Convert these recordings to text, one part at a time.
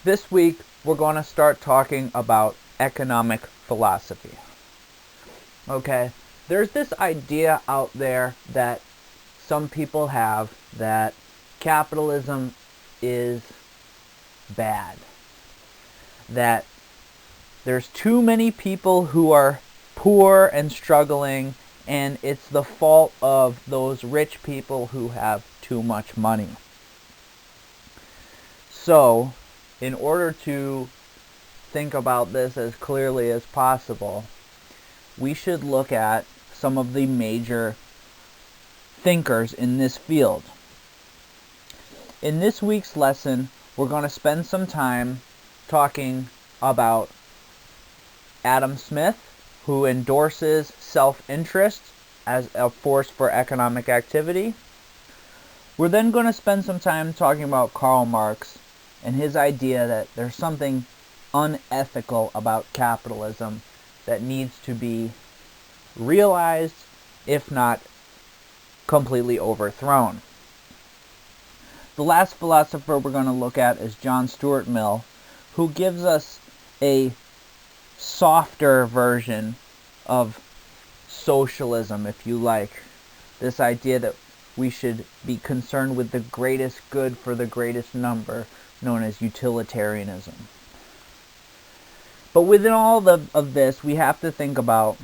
This week, we're going to start talking about economic philosophy. Okay, there's this idea out there that some people have that capitalism is bad. That there's too many people who are poor and struggling, and it's the fault of those rich people who have too much money. So, in order to think about this as clearly as possible, we should look at some of the major thinkers in this field. In this week's lesson, we're going to spend some time talking about Adam Smith, who endorses self-interest as a force for economic activity. We're then going to spend some time talking about Karl Marx and his idea that there's something unethical about capitalism that needs to be realized, if not completely overthrown. The last philosopher we're going to look at is John Stuart Mill, who gives us a softer version of socialism, if you like. This idea that we should be concerned with the greatest good for the greatest number, known as utilitarianism. But within all of this, we have to think about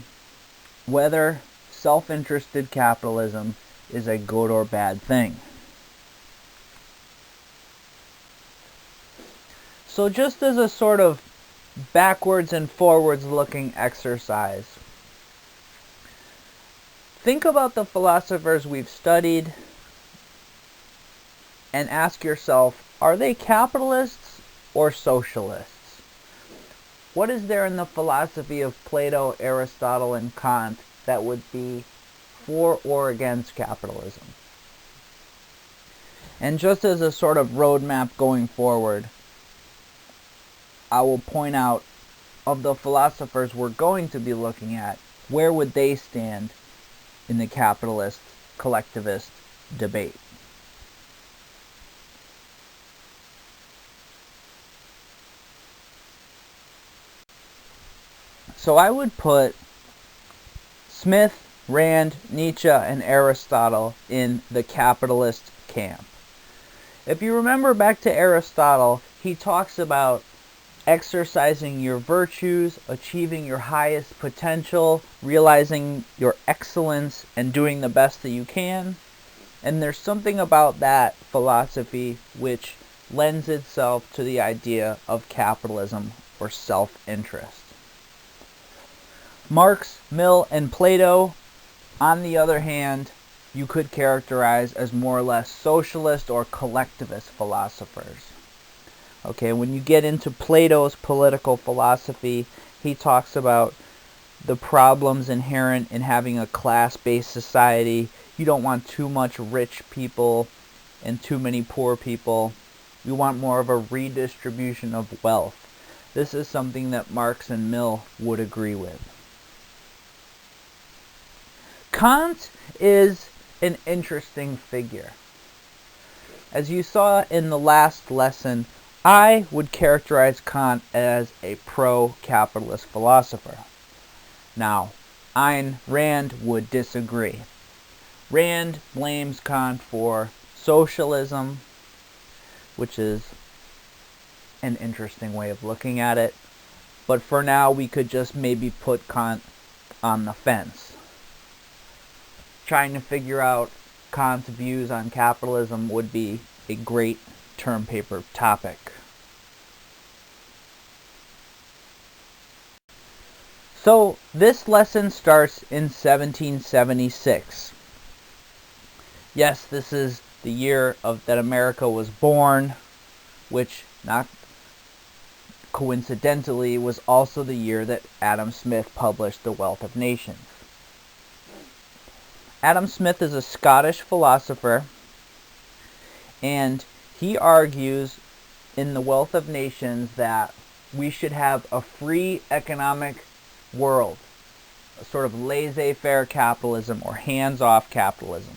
whether self-interested capitalism is a good or bad thing. So just as a sort of backwards and forwards looking exercise, think about the philosophers we've studied and ask yourself, are they capitalists or socialists? What is there in the philosophy of Plato, Aristotle, and Kant that would be for or against capitalism? And just as a sort of roadmap going forward, I will point out, of the philosophers we're going to be looking at, where would they stand in the capitalist collectivist debate? So I would put Smith, Rand, Nietzsche, and Aristotle in the capitalist camp. If you remember back to Aristotle, he talks about exercising your virtues, achieving your highest potential, realizing your excellence, and doing the best that you can. And there's something about that philosophy which lends itself to the idea of capitalism or self-interest. Marx, Mill, and Plato, on the other hand, you could characterize as more or less socialist or collectivist philosophers. Okay, when you get into Plato's political philosophy, he talks about the problems inherent in having a class-based society. You don't want too much rich people and too many poor people. You want more of a redistribution of wealth. This is something that Marx and Mill would agree with. Kant is an interesting figure. As you saw in the last lesson, I would characterize Kant as a pro-capitalist philosopher. Now, Ayn Rand would disagree. Rand blames Kant for socialism, which is an interesting way of looking at it. But for now, we could just maybe put Kant on the fence. Trying to figure out Kant's views on capitalism would be a great term paper topic. So this lesson starts in 1776. Yes, this is the year that America was born, which not coincidentally was also the year that Adam Smith published The Wealth of Nations. Adam Smith is a Scottish philosopher, and he argues in The Wealth of Nations that we should have a free economic world, a sort of laissez-faire capitalism or hands-off capitalism.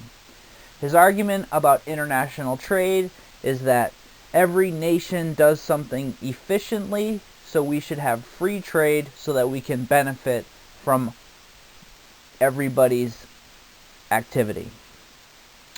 His argument about international trade is that Every nation does something efficiently, so we should have free trade so that we can benefit from everybody's activity.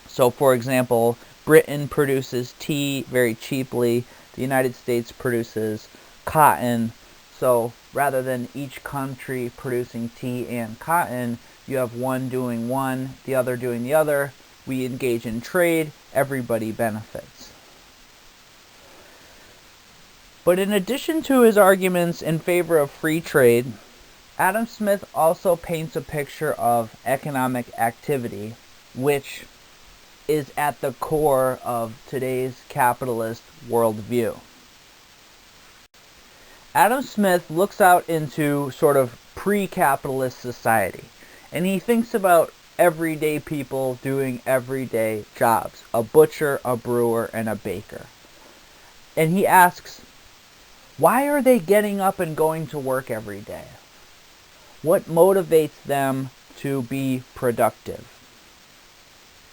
So, for example, Britain produces tea very cheaply. The United States produces cotton. So, rather than each country producing tea and cotton, you have one doing one, the other doing the other. We engage in trade. Everybody benefits. But in addition to his arguments in favor of free trade, Adam Smith also paints a picture of economic activity, which is at the core of today's capitalist worldview. Adam Smith looks out into sort of pre-capitalist society, and he thinks about everyday people doing everyday jobs, a butcher, a brewer, and a baker. And he asks, why are they getting up and going to work every day? What motivates them to be productive?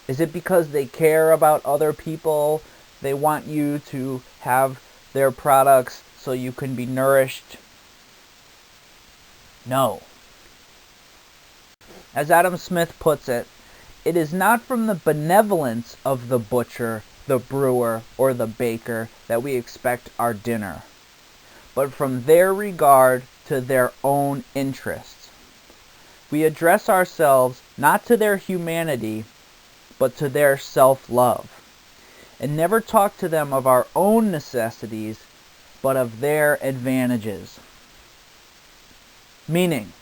Is it because they care about other people? They want you to have their products so you can be nourished? No. As Adam Smith puts it, it is not from the benevolence of the butcher, the brewer, or the baker that we expect our dinner, but from their regard to their own interests. We address ourselves not to their humanity, but to their self-love, and never talk to them of our own necessities, but of their advantages. Meaning,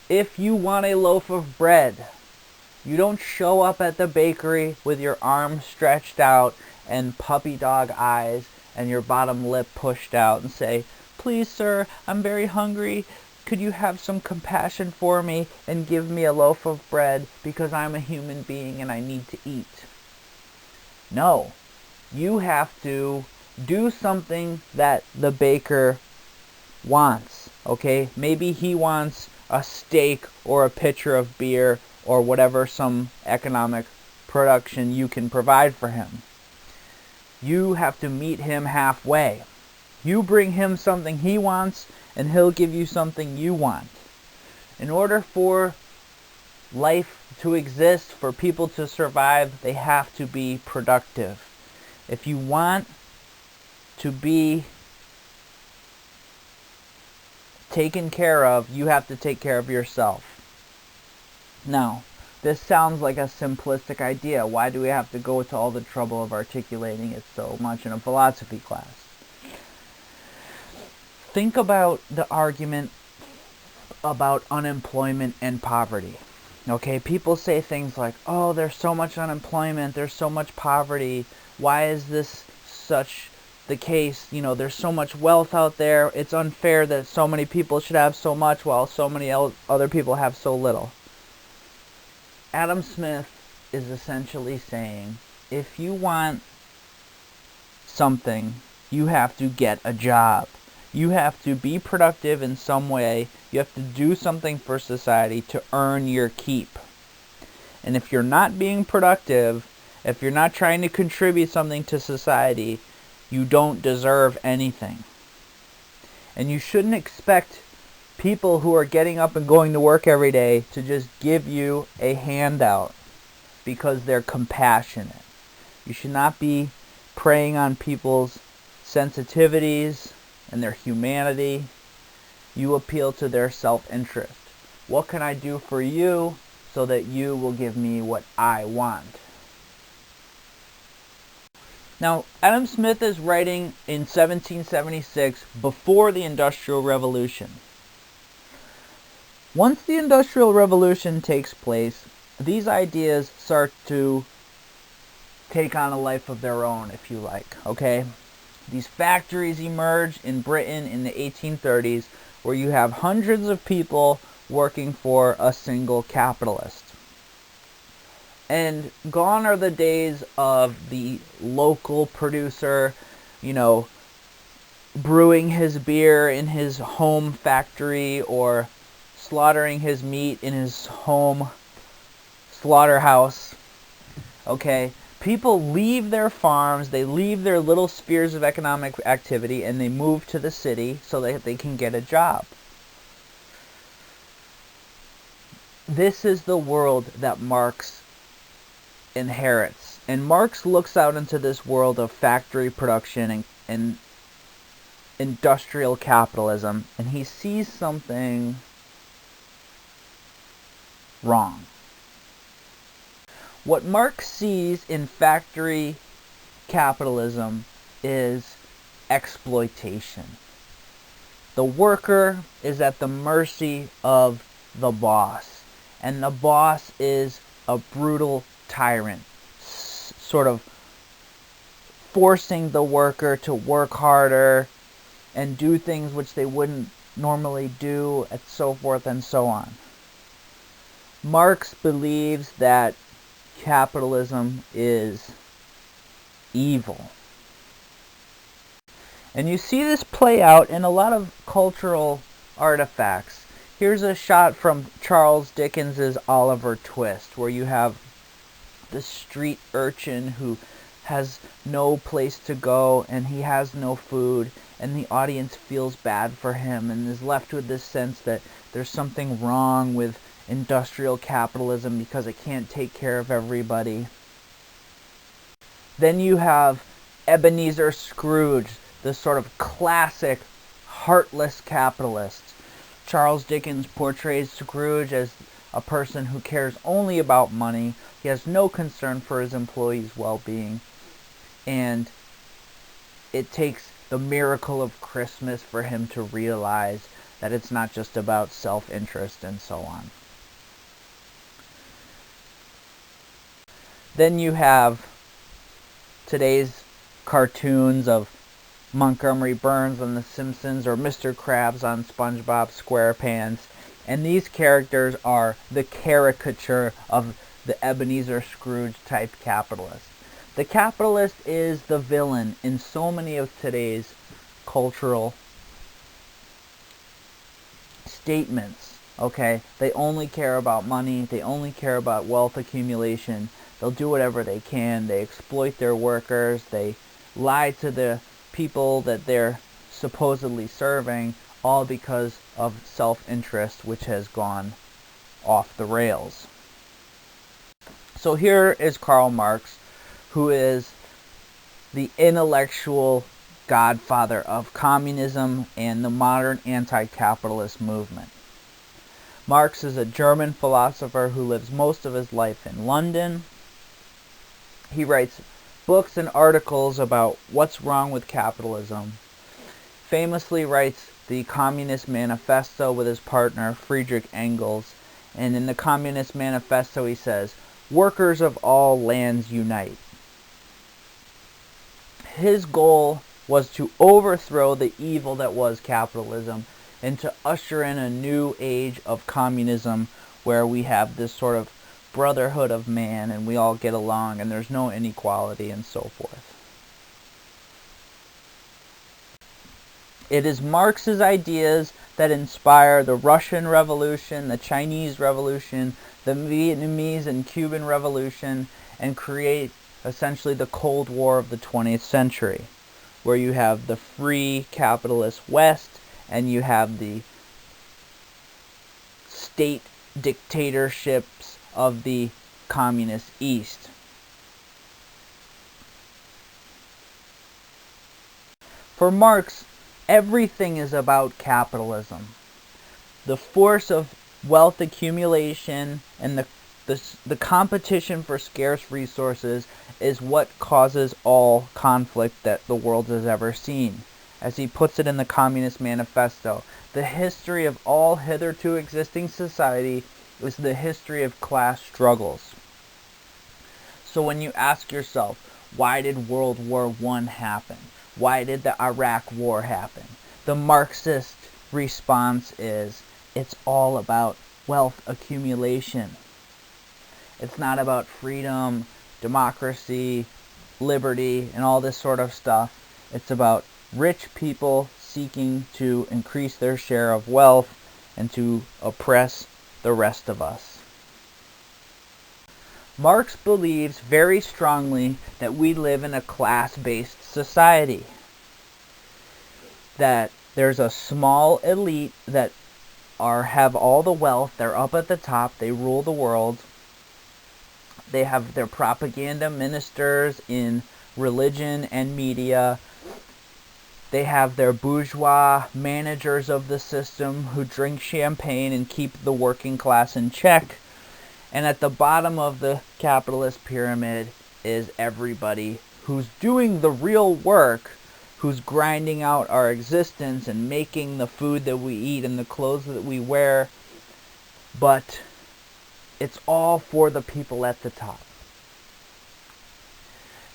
if you want a loaf of bread, you don't show up at the bakery with your arms stretched out and puppy dog eyes and your bottom lip pushed out and say, "Please, sir, I'm very hungry. Could you have some compassion for me and give me a loaf of bread because I'm a human being and I need to eat?" No. You have to do something that the baker wants, okay? Maybe he wants a steak or a pitcher of beer or whatever some economic production you can provide for him. You have to meet him halfway. You bring him something he wants, and he'll give you something you want. In order for life to exist, for people to survive, they have to be productive. If you want to be taken care of, you have to take care of yourself. Now, this sounds like a simplistic idea. Why do we have to go to all the trouble of articulating it so much in a philosophy class? Think about the argument about unemployment and poverty. Okay, people say things like, oh, there's so much unemployment, there's so much poverty, why is this such the case? You know, there's so much wealth out there, it's unfair that so many people should have so much while so many other people have so little. Adam Smith is essentially saying, if you want something, you have to get a job. You have to be productive in some way. You have to do something for society to earn your keep. And if you're not being productive, if you're not trying to contribute something to society, you don't deserve anything. And you shouldn't expect people who are getting up and going to work every day to just give you a handout because they're compassionate. You should not be preying on people's sensitivities and their humanity. You appeal to their self-interest. What can I do for you so that you will give me what I want? Now, Adam Smith is writing in 1776 before the Industrial Revolution. Once the Industrial Revolution takes place, these ideas start to take on a life of their own, if you like, okay? These factories emerge in Britain in the 1830s where you have hundreds of people working for a single capitalist. And gone are the days of the local producer, brewing his beer in his home factory or slaughtering his meat in his home slaughterhouse. Okay, People leave their farms, they leave their little spheres of economic activity, and they move to the city so that they can get a job. This is the world that Marx inherits. And Marx looks out into this world of factory production and industrial capitalism, and he sees something wrong. What Marx sees in factory capitalism is exploitation. The worker is at the mercy of the boss, and the boss is a brutal tyrant, sort of forcing the worker to work harder and do things which they wouldn't normally do, and so forth and so on. Marx believes that capitalism is evil. And you see this play out in a lot of cultural artifacts. Here's a shot from Charles Dickens's Oliver Twist, where you have the street urchin who has no place to go and he has no food, and the audience feels bad for him and is left with this sense that there's something wrong with industrial capitalism because it can't take care of everybody. Then you have Ebenezer Scrooge, the sort of classic heartless capitalist. Charles Dickens portrays Scrooge as a person who cares only about money. He has no concern for his employees' well-being. And it takes the miracle of Christmas for him to realize that it's not just about self-interest and so on. Then you have today's cartoons of Montgomery Burns on The Simpsons or Mr. Krabs on SpongeBob SquarePants, and these characters are the caricature of the Ebenezer Scrooge type capitalist. The capitalist is the villain in so many of today's cultural statements. Okay, they only care about money, they only care about wealth accumulation, they'll do whatever they can, they exploit their workers, they lie to the people that they're supposedly serving, all because of self-interest, which has gone off the rails. So here is Karl Marx, who is the intellectual godfather of communism and the modern anti-capitalist movement. Marx is a German philosopher who lives most of his life in London. He writes books and articles about what's wrong with capitalism. Famously writes the Communist Manifesto with his partner Friedrich Engels. And in the Communist Manifesto he says, "Workers of all lands unite." His goal was to overthrow the evil that was capitalism and to usher in a new age of communism where we have this sort of brotherhood of man and we all get along and there's no inequality and so forth. It is Marx's ideas that inspire the Russian Revolution, the Chinese Revolution, the Vietnamese and Cuban Revolution, and create essentially the Cold War of the 20th century, where you have the free capitalist West and you have the state dictatorships of the communist East. For Marx, everything is about capitalism. The force of wealth accumulation and the competition for scarce resources is what causes all conflict that the world has ever seen. As he puts it in the Communist Manifesto, the history of all hitherto existing society is the history of class struggles. So when you ask yourself, why did World War I happen? Why did the Iraq War happen? The Marxist response is, it's all about wealth accumulation. It's not about freedom, democracy, liberty, and all this sort of stuff. It's about rich people seeking to increase their share of wealth and to oppress the rest of us. Marx believes very strongly that we live in a class-based society, that there's a small elite that have all the wealth, they're up at the top, they rule the world, they have their propaganda ministers in religion and media, they have their bourgeois managers of the system who drink champagne and keep the working class in check. And at the bottom of the capitalist pyramid is everybody who's doing the real work, who's grinding out our existence and making the food that we eat and the clothes that we wear. But it's all for the people at the top.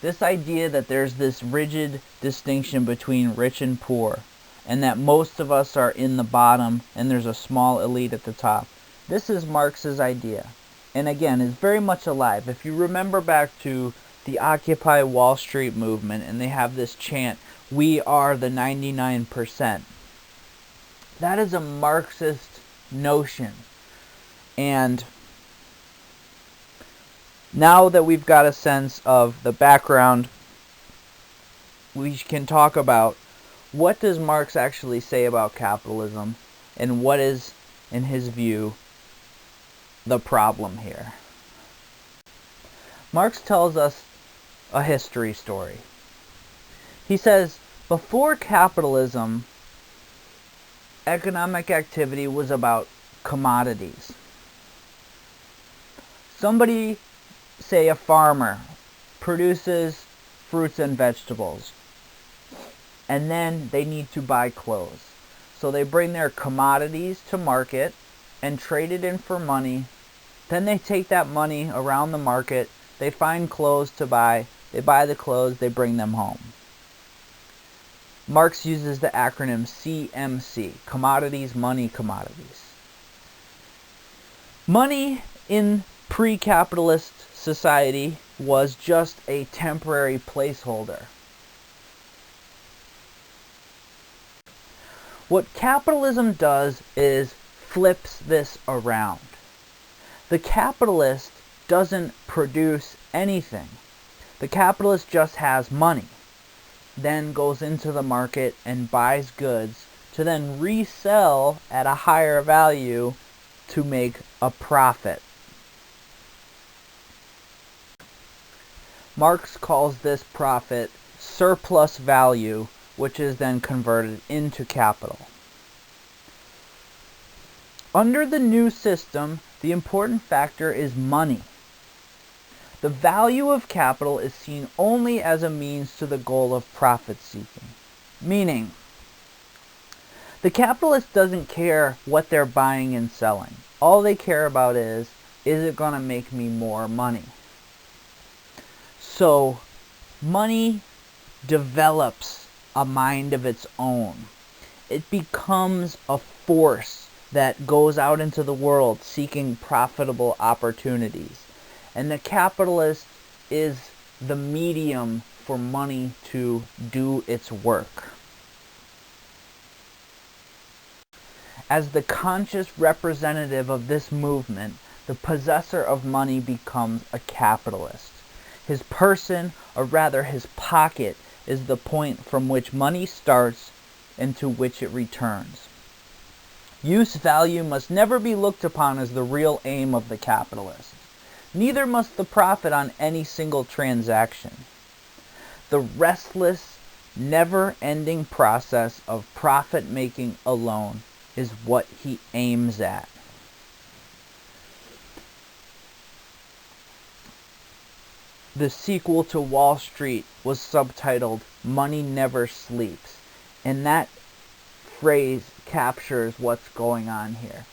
This idea that there's this rigid distinction between rich and poor, and that most of us are in the bottom and there's a small elite at the top. This is Marx's idea. And again, it's very much alive. If you remember back to the Occupy Wall Street movement, and they have this chant, "We are the 99%. That is a Marxist notion. And now that we've got a sense of the background, we can talk about what does Marx actually say about capitalism, and what is, in his view, the problem here. Marx tells us a history story. He says, before capitalism, economic activity was about commodities. Somebody, say a farmer, produces fruits and vegetables, and then they need to buy clothes. So they bring their commodities to market and trade it in for money. Then they take that money around the market, they find clothes to buy, they buy the clothes, they bring them home. Marx uses the acronym CMC, commodities, money, commodities. Money in pre-capitalist society was just a temporary placeholder. What capitalism does is flips this around. The capitalist doesn't produce anything. The capitalist just has money, then goes into the market and buys goods to then resell at a higher value to make a profit. Marx calls this profit surplus value, which is then converted into capital. Under the new system, the important factor is money. The value of capital is seen only as a means to the goal of profit seeking. Meaning, the capitalist doesn't care what they're buying and selling. All they care about is it going to make me more money? So, money develops a mind of its own. It becomes a force that goes out into the world seeking profitable opportunities. And the capitalist is the medium for money to do its work. As the conscious representative of this movement, the possessor of money becomes a capitalist. His person, or rather his pocket, is the point from which money starts and to which it returns. Use value must never be looked upon as the real aim of the capitalist. Neither must the profit on any single transaction. The restless, never-ending process of profit-making alone is what he aims at. The sequel to Wall Street was subtitled "Money Never Sleeps," and that phrase captures what's going on here.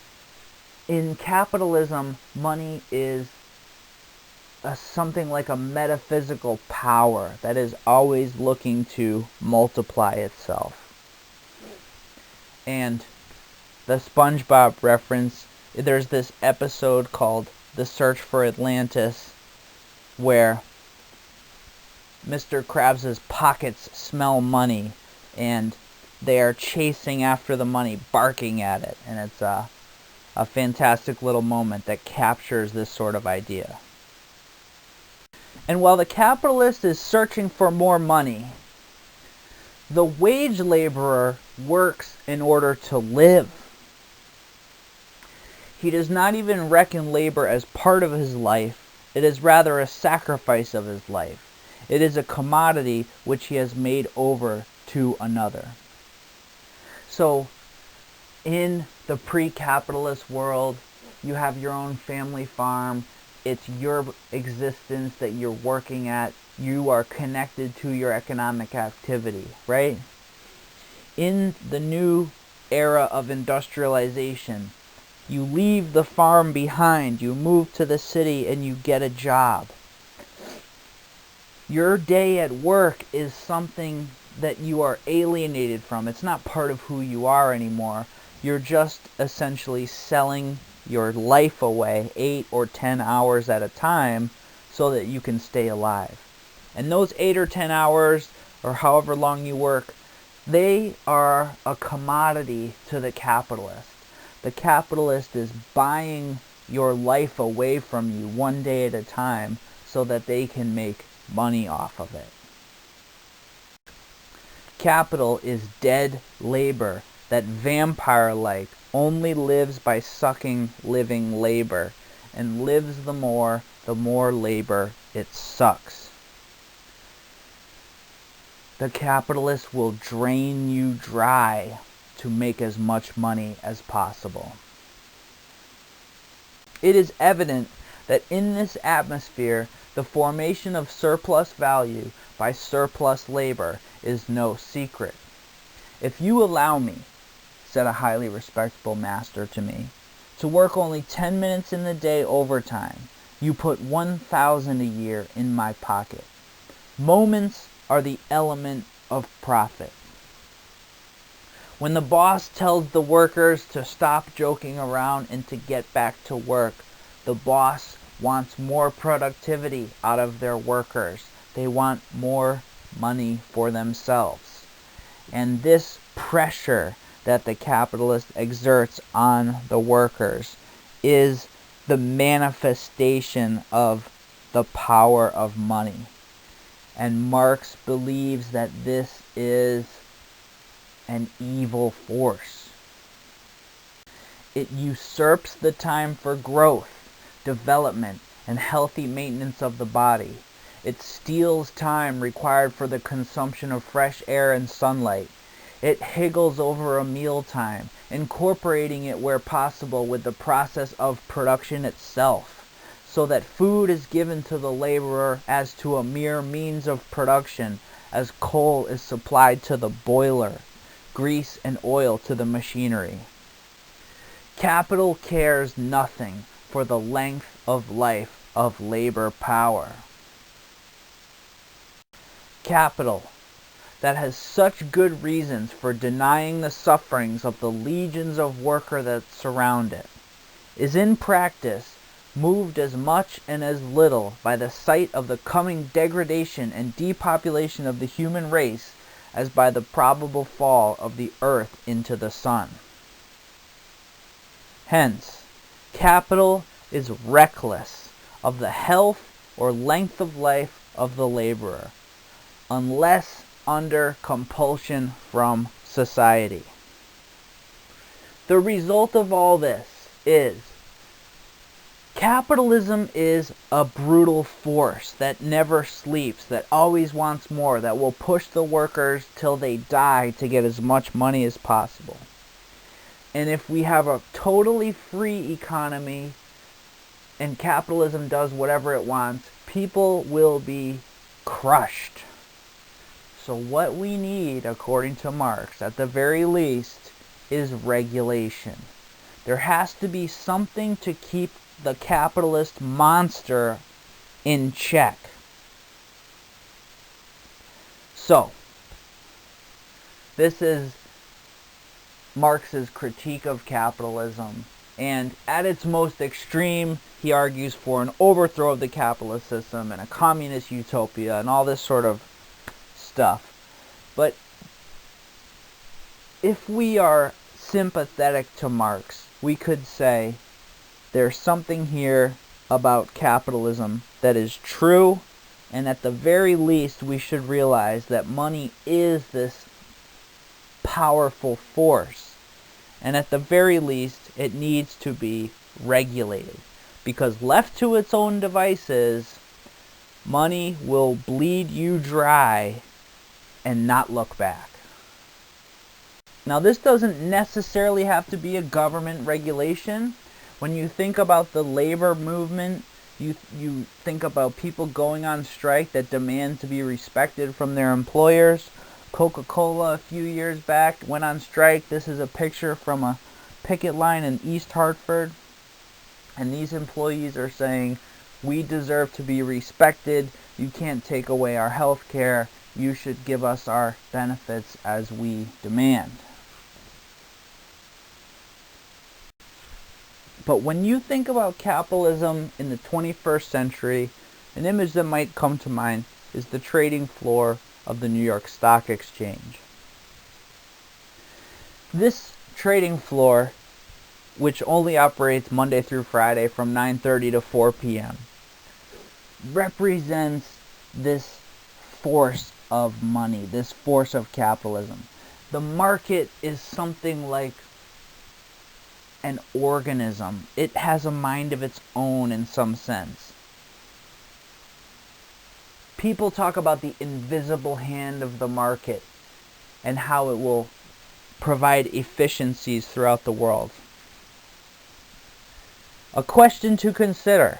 In capitalism, money is something like a metaphysical power that is always looking to multiply itself. And the SpongeBob reference, there's this episode called The Search for Atlantis where Mr. Krabs' pockets smell money and they are chasing after the money, barking at it. And it's a fantastic little moment that captures this sort of idea. And while the capitalist is searching for more money, the wage laborer works in order to live. He does not even reckon labor as part of his life. It is rather a sacrifice of his life. It is a commodity which he has made over to another. So, in the pre-capitalist world, you have your own family farm. It's your existence that you're working at. You are connected to your economic activity, right? In the new era of industrialization, you leave the farm behind, you move to the city, and you get a job. Your day at work is something that you are alienated from. It's not part of who you are anymore. You're just essentially selling your life away 8 or 10 hours at a time so that you can stay alive. And those 8 or 10 hours, or however long you work, they are a commodity to the capitalist. The capitalist is buying your life away from you one day at a time so that they can make money off of it. Capital is dead labor that, vampire-like, only lives by sucking living labor, and lives the more labor it sucks. The capitalist will drain you dry to make as much money as possible. It is evident that in this atmosphere, the formation of surplus value by surplus labor is no secret. If you allow me, said a highly respectable master to me, to work only 10 minutes in the day overtime, you put 1,000 a year in my pocket. Moments are the element of profit. When the boss tells the workers to stop joking around and to get back to work, the boss wants more productivity out of their workers. They want more money for themselves. And this pressure that the capitalist exerts on the workers is the manifestation of the power of money. And Marx believes that this is an evil force. It usurps the time for growth, development, and healthy maintenance of the body. It steals time required for the consumption of fresh air and sunlight. It higgles over a mealtime, incorporating it where possible with the process of production itself, so that food is given to the laborer as to a mere means of production, as coal is supplied to the boiler, grease and oil to the machinery. Capital cares nothing for the length of life of labor power. Capital, that has such good reasons for denying the sufferings of the legions of workers that surround it, is in practice moved as much and as little by the sight of the coming degradation and depopulation of the human race as by the probable fall of the earth into the sun. Hence, capital is reckless of the health or length of life of the laborer, unless under compulsion from society. The result of all this is capitalism is a brutal force that never sleeps, that always wants more, that will push the workers till they die to get as much money as possible. And if we have a totally free economy and capitalism does whatever it wants, people will be crushed. So what we need, according to Marx, at the very least, is regulation. There has to be something to keep the capitalist monster in check. So, this is Marx's critique of capitalism, and at its most extreme, he argues for an overthrow of the capitalist system and a communist utopia and all this sort of stuff. But if we are sympathetic to Marx, we could say there's something here about capitalism that is true And at the very least, we should realize that money is this powerful force. And at the very least, it needs to be regulated. Because left to its own devices, money will bleed you dry and not look back. Now, this doesn't necessarily have to be a government regulation. When you think about the labor movement, you think about people going on strike that demand to be respected from their employers. Coca-Cola a few years back went on strike. This is a picture from a picket line in East Hartford. And these employees are saying, we deserve to be respected. You can't take away our health care. You should give us our benefits as we demand. But when you think about capitalism in the 21st century, an image that might come to mind is the trading floor of the New York Stock Exchange. This trading floor, which only operates Monday through Friday from 9:30 to 4 p.m., represents this force of money, this force of capitalism. The market is something like an organism. It has a mind of its own in some sense. People talk about the invisible hand of the market and how it will provide efficiencies throughout the world. A question to consider: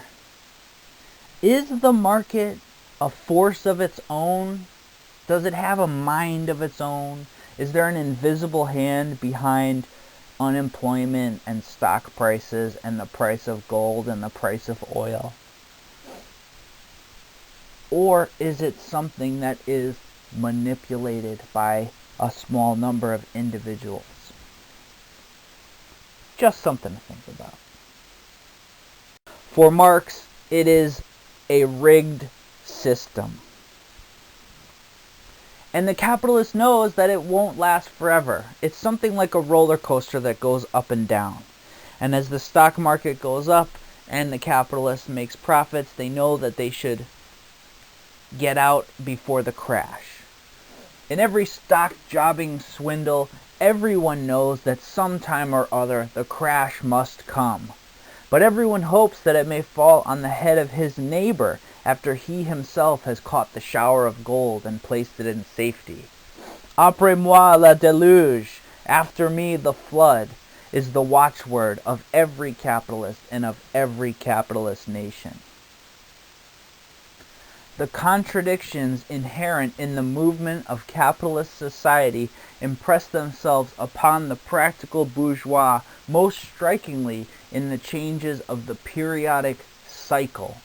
is the market a force of its own? Does it have a mind of its own? Is there an invisible hand behind unemployment and stock prices and the price of gold and the price of oil? Or is it something that is manipulated by a small number of individuals? Just something to think about. For Marx, it is a rigged system. And the capitalist knows that it won't last forever. It's something like a roller coaster that goes up and down. And as the stock market goes up and the capitalist makes profits, they know that they should get out before the crash. In every stock jobbing swindle, everyone knows that sometime or other the crash must come. But everyone hopes that it may fall on the head of his neighbor after he himself has caught the shower of gold and placed it in safety. Après-moi le déluge, after me the flood, is the watchword of every capitalist and of every capitalist nation. The contradictions inherent in the movement of capitalist society impress themselves upon the practical bourgeois most strikingly in the changes of the periodic cycle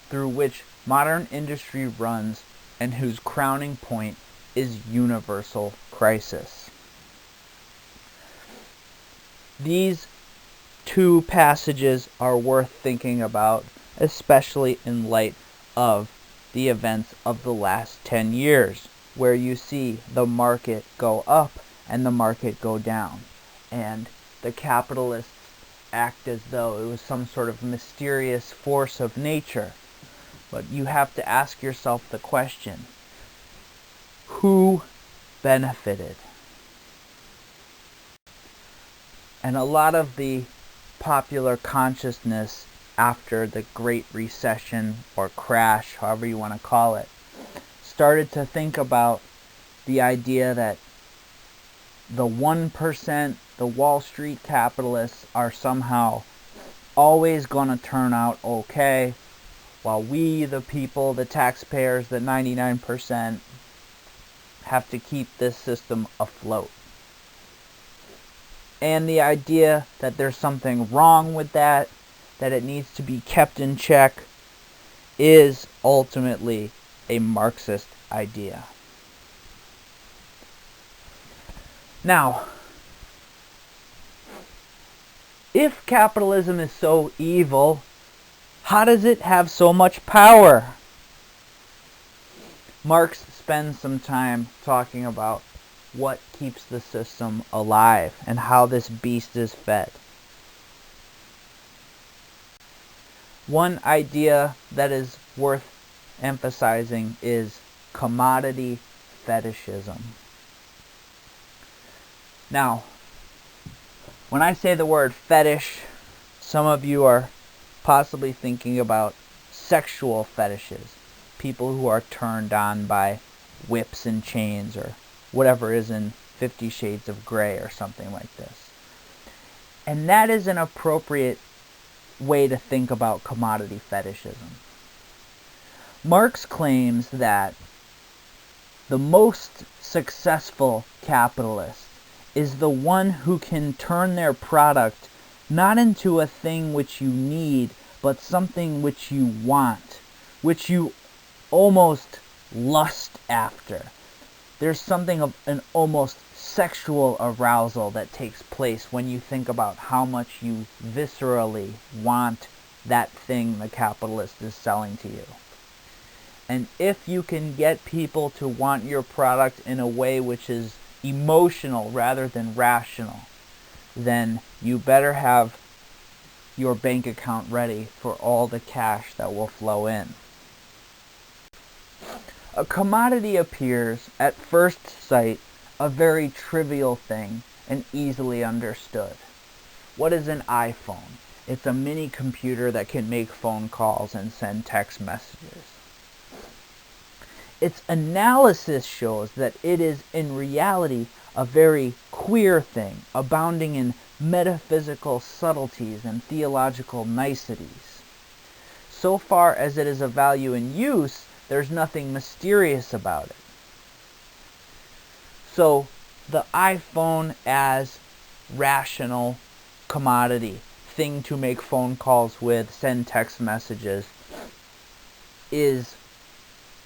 through which modern industry runs and whose crowning point is universal crisis. These two passages are worth thinking about, especially in light of the events of the last 10 years, where you see the market go up and the market go down, and the capitalists act as though it was some sort of mysterious force of nature. But you have to ask yourself the question, who benefited? And a lot of the popular consciousness after the Great Recession or crash, however you want to call it, started to think about the idea that the 1%, the Wall Street capitalists, are somehow always going to turn out okay, while we, the people, the taxpayers, the 99%, have to keep this system afloat. And the idea that there's something wrong with that it needs to be kept in check, is ultimately a Marxist idea. Now, if capitalism is so evil, how does it have so much power? Marx spends some time talking about what keeps the system alive and how this beast is fed. One idea that is worth emphasizing is commodity fetishism. Now, when I say the word fetish, some of you are possibly thinking about sexual fetishes, people who are turned on by whips and chains or whatever is in 50 Shades of Grey or something like this. And that is an appropriate way to think about commodity fetishism. Marx claims that the most successful capitalist is the one who can turn their product not into a thing which you need, but something which you want, which you almost lust after. There's something of an almost sexual arousal that takes place when you think about how much you viscerally want that thing the capitalist is selling to you. And if you can get people to want your product in a way which is emotional rather than rational, then you better have your bank account ready for all the cash that will flow in. A commodity appears, at first sight, a very trivial thing and easily understood. What is an iPhone? It's a mini computer that can make phone calls and send text messages. Its analysis shows that it is in reality a very queer thing, abounding in metaphysical subtleties and theological niceties. So far as it is of value in use, there's nothing mysterious about it. So the iPhone as rational commodity, thing to make phone calls with, send text messages, is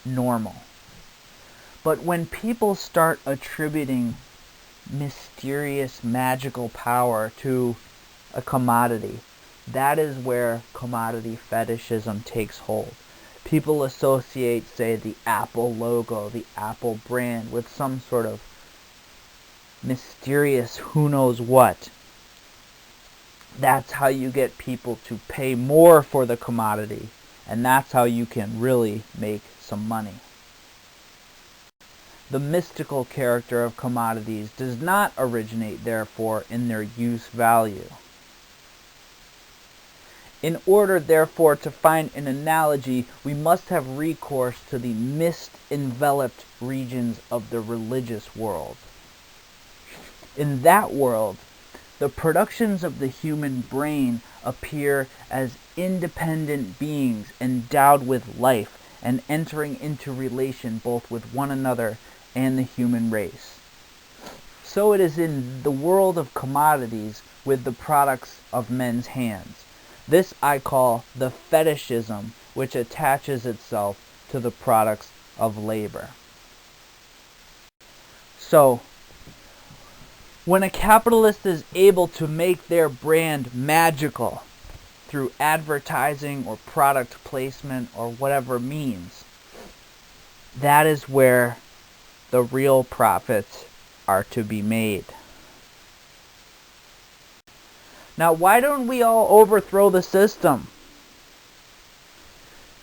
normal. But when people start attributing mysterious magical power to a commodity, that is where commodity fetishism takes hold. People associate, say, the Apple logo, the Apple brand with some sort of mysterious who knows what. That's how you get people to pay more for the commodity, and that's how you can really make some money. The mystical character of commodities does not originate, therefore, in their use value. In order, therefore, to find an analogy, we must have recourse to the mist-enveloped regions of the religious world. In that world, the productions of the human brain appear as independent beings endowed with life and entering into relation both with one another and the human race. So it is in the world of commodities with the products of men's hands. This I call the fetishism which attaches itself to the products of labor. So, when a capitalist is able to make their brand magical through advertising or product placement or whatever means, that is where the real profits are to be made. Now, why don't we all overthrow the system?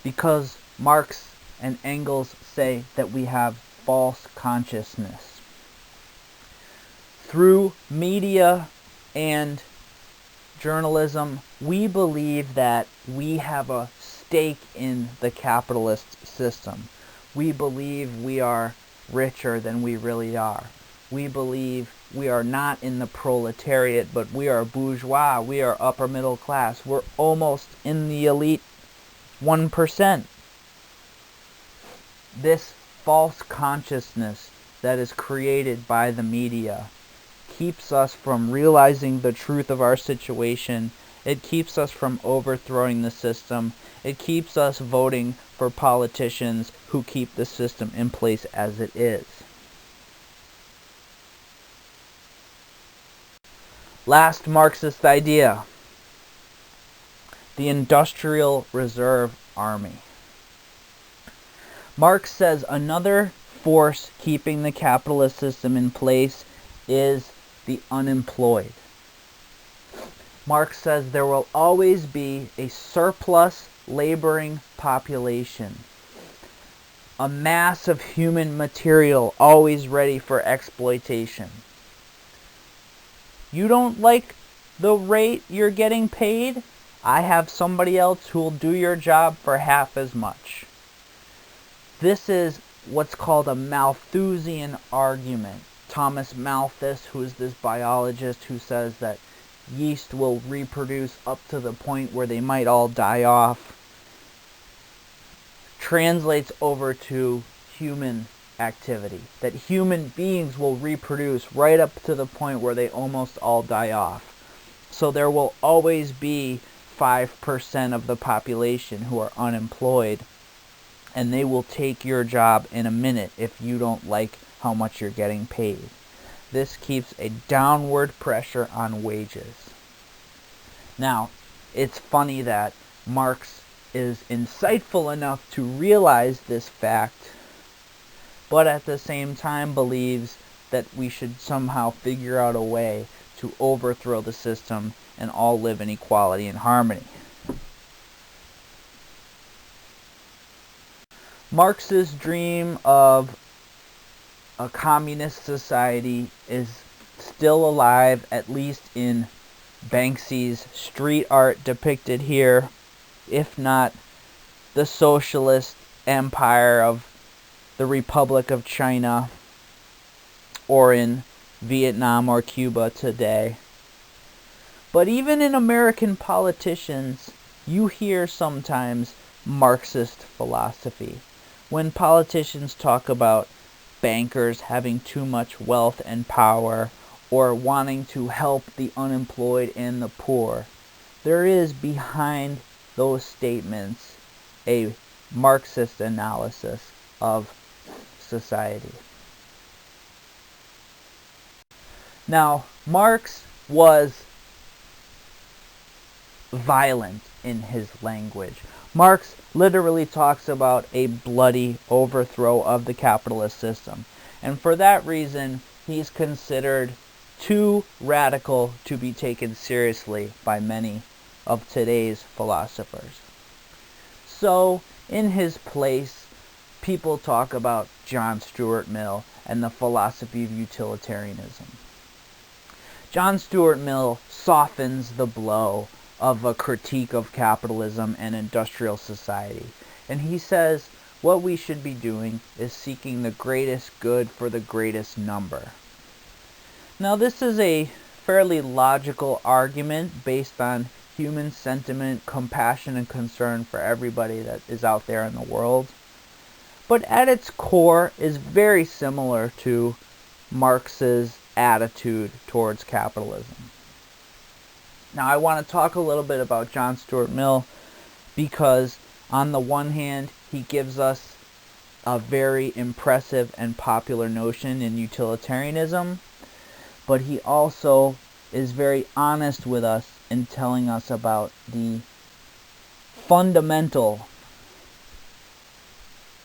Because Marx and Engels say that we have false consciousness. Through media and journalism, we believe that we have a stake in the capitalist system. We believe we are richer than we really are. We believe we are not in the proletariat, but we are bourgeois, we are upper middle class. We're almost in the elite 1%. This false consciousness that is created by the media keeps us from realizing the truth of our situation. It keeps us from overthrowing the system. It keeps us voting for politicians who keep the system in place as it is. Last Marxist idea: the Industrial Reserve Army. Marx says another force keeping the capitalist system in place is the unemployed. Marx says there will always be a surplus laboring population. a mass of human material always ready for exploitation. You don't like the rate you're getting paid? I have somebody else who will do your job for half as much. This is what's called a Malthusian argument. Thomas Malthus, who is this biologist who says that yeast will reproduce up to the point where they might all die off, translates over to human activity. That human beings will reproduce right up to the point where they almost all die off. So there will always be 5% of the population who are unemployed, and they will take your job in a minute if you don't like how much you're getting paid. This keeps a downward pressure on wages. Now, it's funny that Marx is insightful enough to realize this fact, but at the same time believes that we should somehow figure out a way to overthrow the system and all live in equality and harmony. Marx's dream of a communist society is still alive, at least in Banksy's street art depicted here, if not the socialist empire of the Republic of China or in Vietnam or Cuba today. But even in American politicians, you hear sometimes Marxist philosophy. When politicians talk about bankers having too much wealth and power, or wanting to help the unemployed and the poor, there is behind those statements a Marxist analysis of society. Now, Marx was violent in his language. Marx literally talks about a bloody overthrow of the capitalist system. And for that reason, he's considered too radical to be taken seriously by many of today's philosophers. So, in his place, people talk about John Stuart Mill and the philosophy of utilitarianism. John Stuart Mill softens the blow of a critique of capitalism and industrial society. And he says what we should be doing is seeking the greatest good for the greatest number. Now, this is a fairly logical argument based on human sentiment, compassion, and concern for everybody that is out there in the world. But at its core is very similar to Marx's attitude towards capitalism. Now, I want to talk a little bit about John Stuart Mill because, on the one hand, he gives us a very impressive and popular notion in utilitarianism, but he also is very honest with us in telling us about the fundamental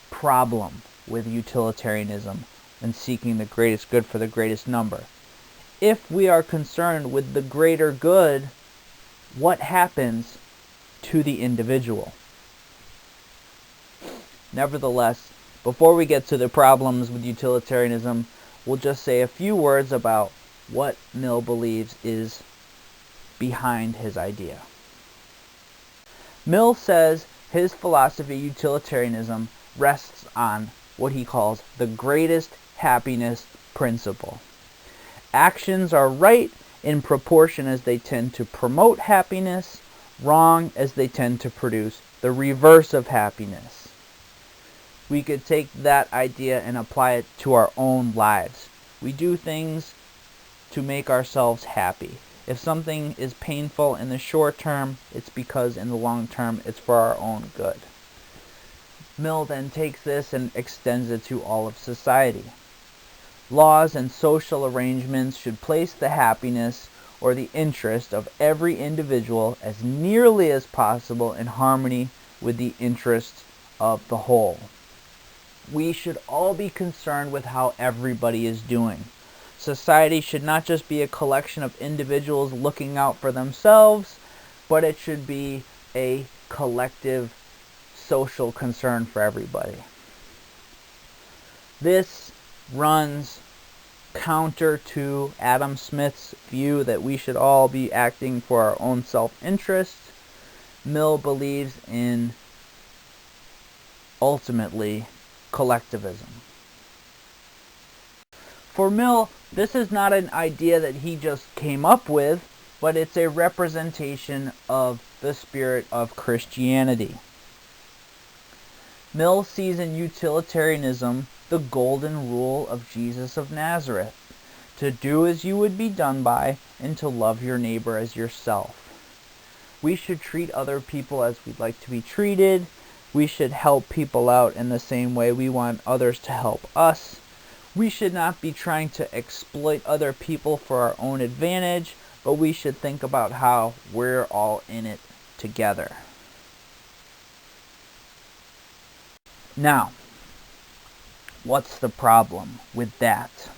problem with utilitarianism and seeking the greatest good for the greatest number. If we are concerned with the greater good, what happens to the individual? Nevertheless, before we get to the problems with utilitarianism, we'll just say a few words about what Mill believes is behind his idea. Mill says his philosophy, utilitarianism, rests on what he calls the greatest happiness principle. Actions are right in proportion as they tend to promote happiness, wrong as they tend to produce the reverse of happiness. We could take that idea and apply it to our own lives. We do things to make ourselves happy. If something is painful in the short term, it's because in the long term it's for our own good. Mill then takes this and extends it to all of society. Laws and social arrangements should place the happiness or the interest of every individual as nearly as possible in harmony with the interests of the whole. We should all be concerned with how everybody is doing. Society should not just be a collection of individuals looking out for themselves, but it should be a collective social concern for everybody. This runs counter to Adam Smith's view that we should all be acting for our own self-interest. Mill believes in, ultimately, collectivism. For Mill, this is not an idea that he just came up with, but it's a representation of the spirit of Christianity. Mill sees in utilitarianism the golden rule of Jesus of Nazareth, to do as you would be done by and to love your neighbor as yourself. We should treat other people as we'd like to be treated. We should help people out in the same way we want others to help us. We should not be trying to exploit other people for our own advantage, but we should think about how we're all in it together. Now, what's the problem with that?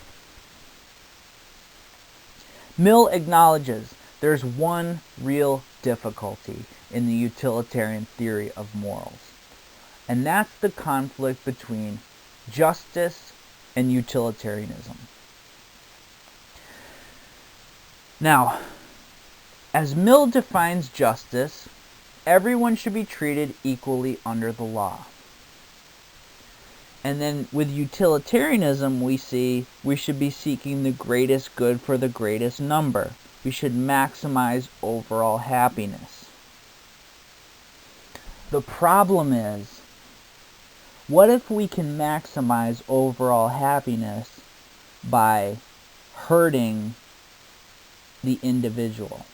Mill acknowledges there's one real difficulty in the utilitarian theory of morals, and that's the conflict between justice and utilitarianism. Now, as Mill defines justice, everyone should be treated equally under the law. And then with utilitarianism, we see we should be seeking the greatest good for the greatest number. We should maximize overall happiness. The problem is, what if we can maximize overall happiness by hurting the individual?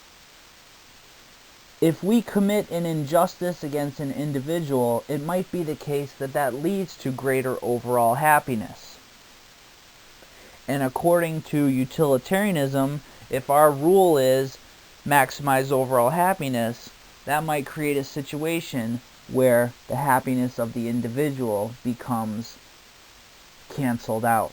If we commit an injustice against an individual, it might be the case that that leads to greater overall happiness. And according to utilitarianism, if our rule is maximize overall happiness, that might create a situation where the happiness of the individual becomes canceled out.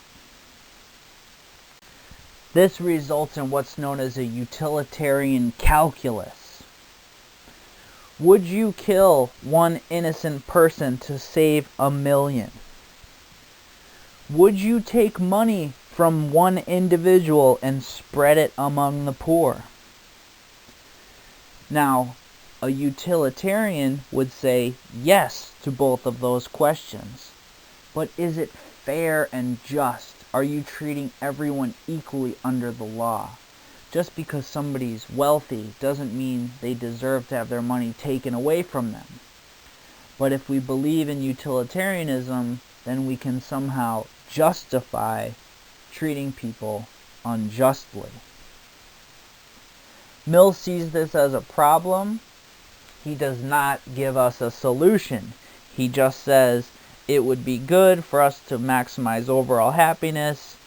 This results in what's known as a utilitarian calculus. Would you kill one innocent person to save 1 million? Would you take money from one individual and spread it among the poor? Now, a utilitarian would say yes to both of those questions. But is it fair and just? Are you treating everyone equally under the law? Just because somebody's wealthy doesn't mean they deserve to have their money taken away from them. But if we believe in utilitarianism, then we can somehow justify treating people unjustly. Mill sees this as a problem. He does not give us a solution. He just says it would be good for us to maximize overall happiness,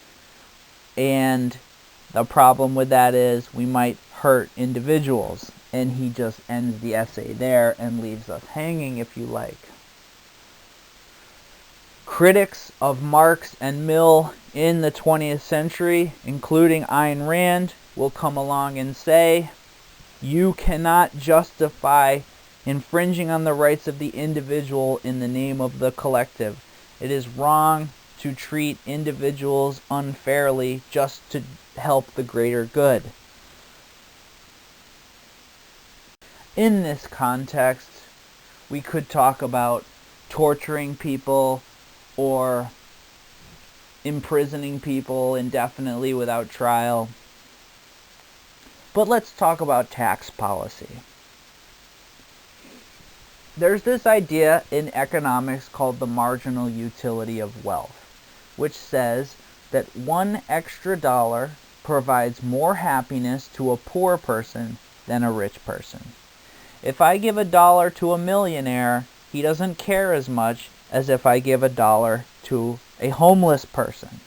and the problem with that is we might hurt individuals. And he just ends the essay there and leaves us hanging, if you like. Critics of Marx and Mill in the 20th century, including Ayn Rand, will come along and say, you cannot justify infringing on the rights of the individual in the name of the collective. It is wrong to treat individuals unfairly just to help the greater good. In this context, we could talk about torturing people or imprisoning people indefinitely without trial. But let's talk about tax policy. There's this idea in economics called the marginal utility of wealth, which says that $1 extra provides more happiness to a poor person than a rich person. If I give $1 to a millionaire, he doesn't care as much as if I give $1 to a homeless person.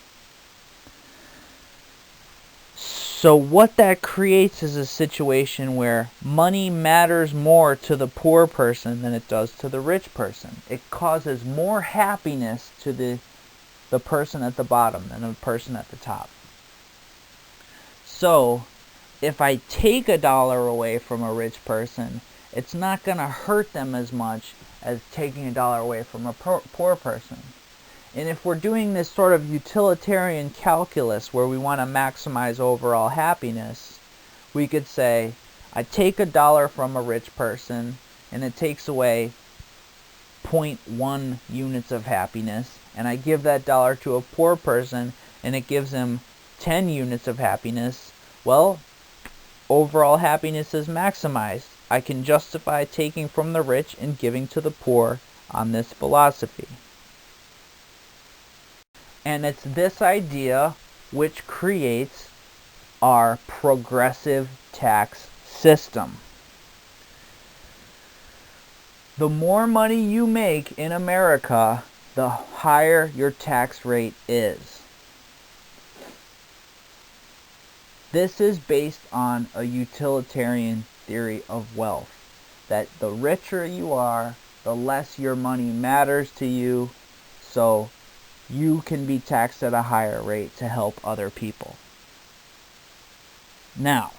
So what that creates is a situation where money matters more to the poor person than it does to the rich person. It causes more happiness to the person at the bottom than the person at the top. So, if I take $1 away from a rich person, it's not going to hurt them as much as taking $1 away from a poor person. And if we're doing this sort of utilitarian calculus where we want to maximize overall happiness, we could say, I take $1 from a rich person and it takes away 0.1 units of happiness, and I give that dollar to a poor person and it gives him 10 units of happiness. Well, overall happiness is maximized. I can justify taking from the rich and giving to the poor on this philosophy. And it's this idea which creates our progressive tax system. The more money you make in America, the higher your tax rate is. This is based on a utilitarian theory of wealth, that the richer you are, the less your money matters to you, so you can be taxed at a higher rate to help other people. Now,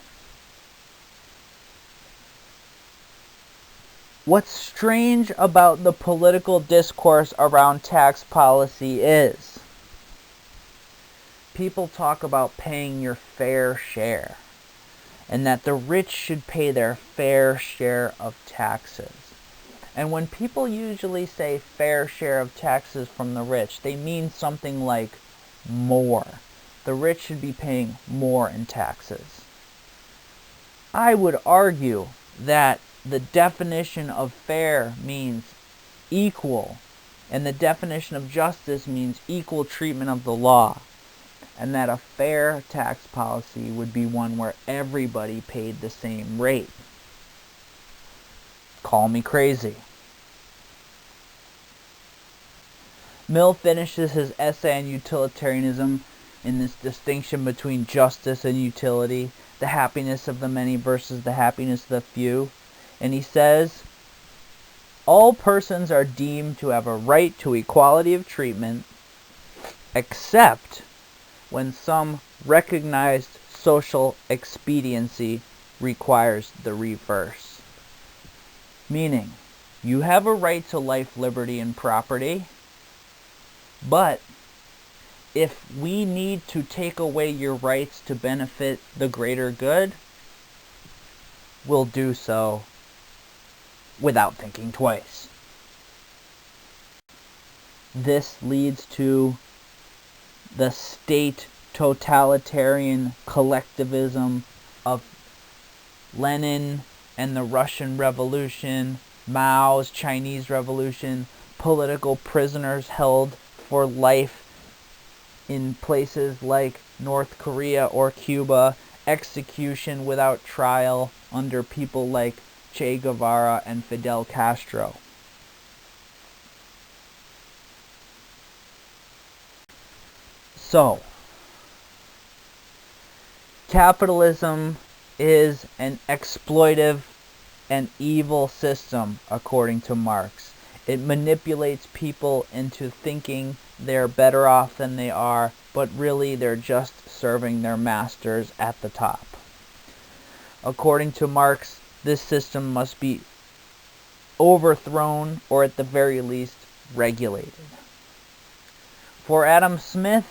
what's strange about the political discourse around tax policy is people talk about paying your fair share, and that the rich should pay their fair share of taxes. And when people usually say fair share of taxes from the rich, they mean something like more. The rich should be paying more in taxes. I would argue that the definition of fair means equal, and the definition of justice means equal treatment of the law, and that a fair tax policy would be one where everybody paid the same rate. Call me crazy. Mill finishes his essay on utilitarianism in this distinction between justice and utility, the happiness of the many versus the happiness of the few. And he says, all persons are deemed to have a right to equality of treatment, except when some recognized social expediency requires the reverse. Meaning, you have a right to life, liberty, and property, but if we need to take away your rights to benefit the greater good, we'll do so without thinking twice. This leads to the state totalitarian collectivism of Lenin and the Russian Revolution, Mao's Chinese Revolution, political prisoners held for life in places like North Korea or Cuba, execution without trial under people like Che Guevara and Fidel Castro. So, capitalism is an exploitive and evil system, according to Marx. It manipulates people into thinking they're better off than they are, but really they're just serving their masters at the top. According to Marx, this system must be overthrown, or at the very least, regulated. For Adam Smith,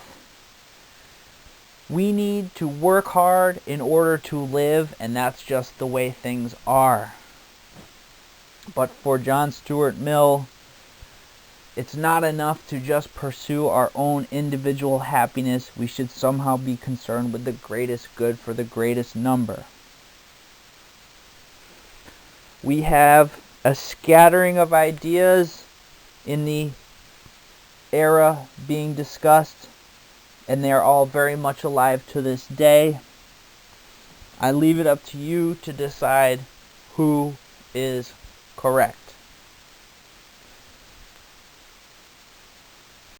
we need to work hard in order to live, and that's just the way things are. But for John Stuart Mill, it's not enough to just pursue our own individual happiness. We should somehow be concerned with the greatest good for the greatest number. We have a scattering of ideas in the era being discussed, and they are all very much alive to this day. I leave it up to you to decide who is correct.